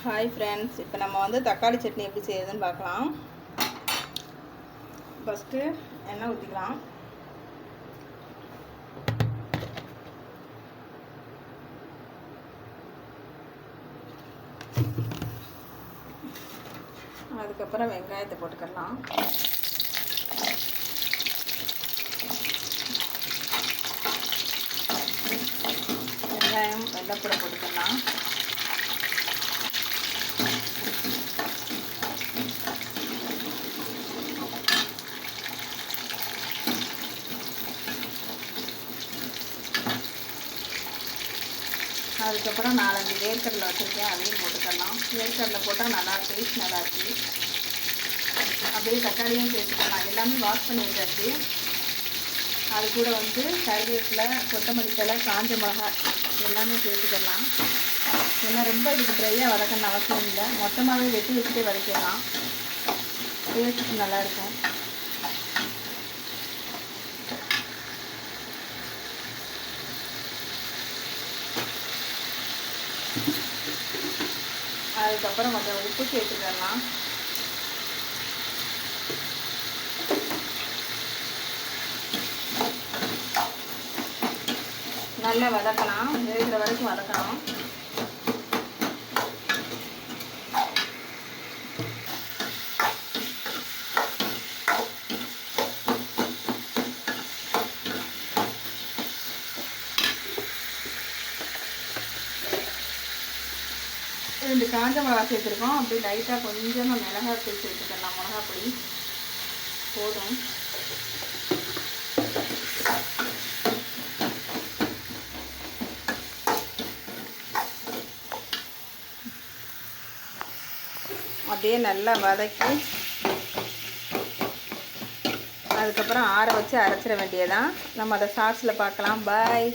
Hi friends, இப்போ நம்ம வந்து தக்காளி சட்னி எப்படி செய்யுதுன்னு பார்க்கலாம். ஃபஸ்ட்டு எண்ணெய் ஊற்றிக்கலாம். அதுக்கப்புறம் வெங்காயத்தை போட்டுக்கலாம். வெங்காயம் வெள்ளைப்பூட போட்டுக்கலாம். அதுக்கப்புறம் 4-5 வேர்க்கடலை வச்சுருக்கேன், அதையும் போட்டுக்கலாம். வேர்க்கடலை போட்டால் நல்லா டேஸ்ட் நல்லாயிருக்கு. அப்படியே தக்காளியும் சேர்த்துக்கலாம். எல்லாமே வாஷ் பண்ணி வச்சாச்சு. அது கூட வந்து கருவேப்பிலை, கொத்தமல்லி தழை, காஞ்ச மிளகாய் எல்லாமே சேர்த்துக்கலாம். ஏன்னா ரொம்ப இதுக்கு ட்ரையாக வதக்கணும்னு அவசியம் இல்லை, மொத்தமாகவே வெட்டி வச்சுட்டே வதக்கலாம். டேஸ்ட்டு நல்லாயிருக்கும். அதுக்கப்புறம் கொஞ்சம் உப்பு சேர்த்துக்கலாம். நல்லா வதக்கலாம், வேகிற வரைக்கும் வதக்கணும். ரெண்டு காஞ்ச மிளகாய் சேர்த்துருக்கோம். அப்படி லைட்டாக கொஞ்சமாக மிளகாத்தூள் சேர்த்துக்கலாம். மிளகாய் பொடி போதும். அப்படியே நல்லா வதக்கி அதுக்கப்புறம் ஆற வச்சு அரைச்சிட வேண்டியதான். நம்ம அதை சாஸில் பார்க்கலாம். பாய்.